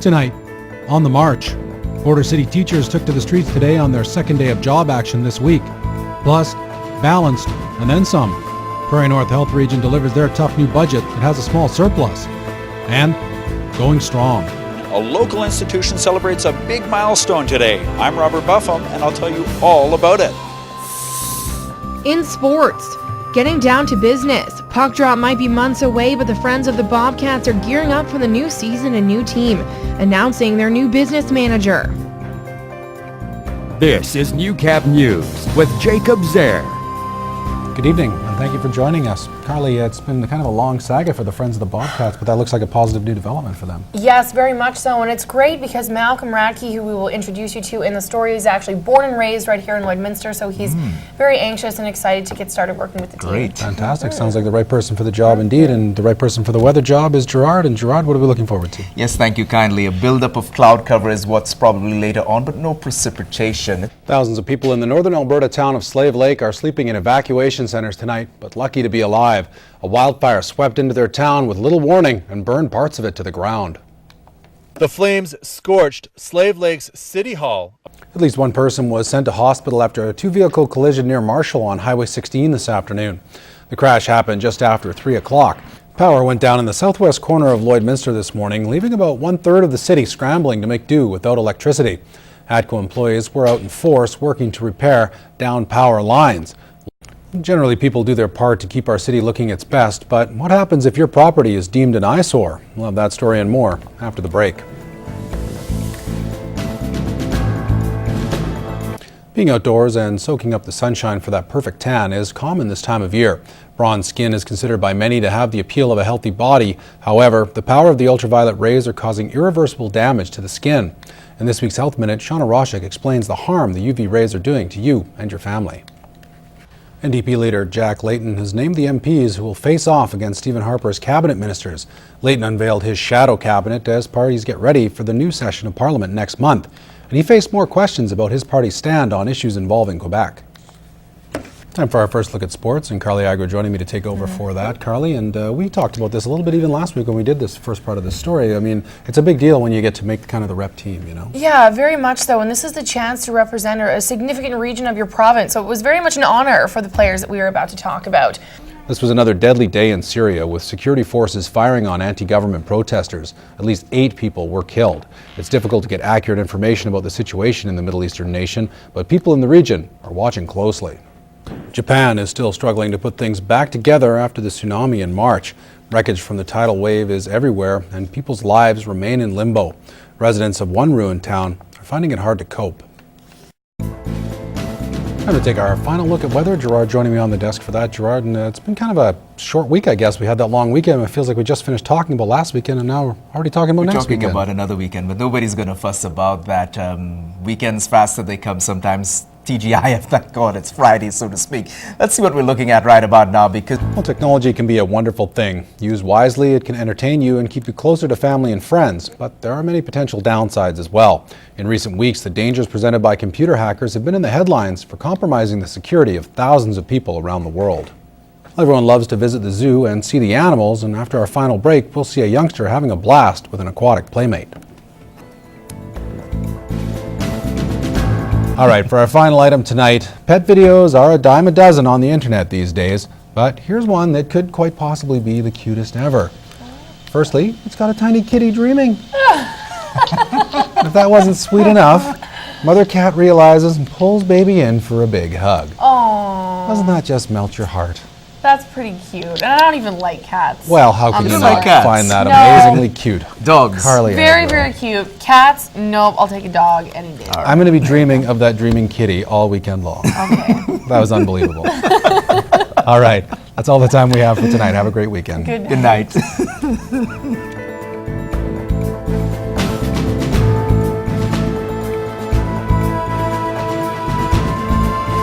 Tonight, on the march, Border City teachers took to the streets today on their second day of job action this week. Plus, balanced and then some. Prairie North Health Region delivers their tough new budget that has a small surplus. And going strong. A local institution celebrates a big milestone today. I'm Robert Buffum, and I'll tell you all about it. In sports, getting down to business. Puck drop might be months away, but the Friends of the Bobcats are gearing up for the new season and new team, announcing their new business manager. This is Newcap News with Jacob Zehr. Good evening, and thank you for joining us. Carly, it's been kind of a long saga for the Friends of the Bobcats, but that looks like a positive new development for them. Yes, very much so, and it's great because Malcolm Radke, who we will introduce you to in the story, is actually born and raised right here in Lloydminster, so he's very anxious and excited to get started working with the team. Great. Fantastic. Sounds like the right person for the job indeed, and the right person for the weather job is Gerard. And Gerard, what are we looking forward to? Yes, thank you kindly. A buildup of cloud cover is what's probably later on, but no precipitation. Thousands of people in the northern Alberta town of Slave Lake are sleeping in evacuation centers tonight, but lucky to be alive. A wildfire swept into their town with little warning and burned parts of it to the ground. The flames scorched Slave Lake's City Hall. At least one person was sent to hospital after a two-vehicle collision near Marshall on Highway 16 this afternoon. The crash happened just after 3 o'clock. Power went down in the southwest corner of Lloydminster this morning, leaving about one-third of the city scrambling to make do without electricity. ATCO employees were out in force working to repair downed power lines. Generally, people do their part to keep our city looking its best, but what happens if your property is deemed an eyesore? We'll have that story and more after the break. Being outdoors and soaking up the sunshine for that perfect tan is common this time of year. Bronze skin is considered by many to have the appeal of a healthy body. However, the power of the ultraviolet rays are causing irreversible damage to the skin. In this week's Health Minute, Shauna Roshik explains the harm the UV rays are doing to you and your family. NDP leader Jack Layton has named the MPs who will face off against Stephen Harper's cabinet ministers. Layton unveiled his shadow cabinet as parties get ready for the new session of Parliament next month. And he faced more questions about his party's stand on issues involving Quebec. Time for our first look at sports, and Carly Agro joining me to take over for that. Carly, and we talked about this a little bit even last week when we did this first part of the story. I mean, it's a big deal when you get to make kind of the rep team, you know? Yeah, very much so, and this is the chance to represent a significant region of your province, so it was very much an honor for the players that we were about to talk about. This was another deadly day in Syria with security forces firing on anti-government protesters. At least 8 people were killed. It's difficult to get accurate information about the situation in the Middle Eastern nation, but people in the region are watching closely. Japan is still struggling to put things back together after the tsunami in March. Wreckage from the tidal wave is everywhere, and people's lives remain in limbo. Residents of one ruined town are finding it hard to cope. Time to take our final look at weather. Gerard joining me on the desk for that. Gerard, and it's been kind of a short week, I guess. We had that long weekend. It feels like we just finished talking about last weekend, and now we're already talking about next weekend. We're talking about another weekend, but nobody's going to fuss about that. Weekends faster they come sometimes. TGIF, thank God it's Friday, so to speak. Let's see what we're looking at right about now, because well, technology can be a wonderful thing. Used wisely, it can entertain you and keep you closer to family and friends, but there are many potential downsides as well. In recent weeks, the dangers presented by computer hackers have been in the headlines for compromising the security of thousands of people around the world. Everyone loves to visit the zoo and see the animals, and after our final break, we'll see a youngster having a blast with an aquatic playmate. All right, for our final item tonight, pet videos are a dime a dozen on the internet these days, but here's one that could quite possibly be the cutest ever. Firstly, it's got a tiny kitty dreaming. If that wasn't sweet enough, mother cat realizes and pulls baby in for a big hug. Aww. Doesn't that just melt your heart? That's pretty cute, and I don't even like cats. Well, how could you not find that No. amazingly cute? dogs. Carly Very, Agro. very cute. Cats, nope, I'll take a dog any day. I'm going to be dreaming of that dreaming kitty all weekend long. Okay. That was unbelievable. All right, that's all the time we have for tonight. Have a great weekend. Good Good night.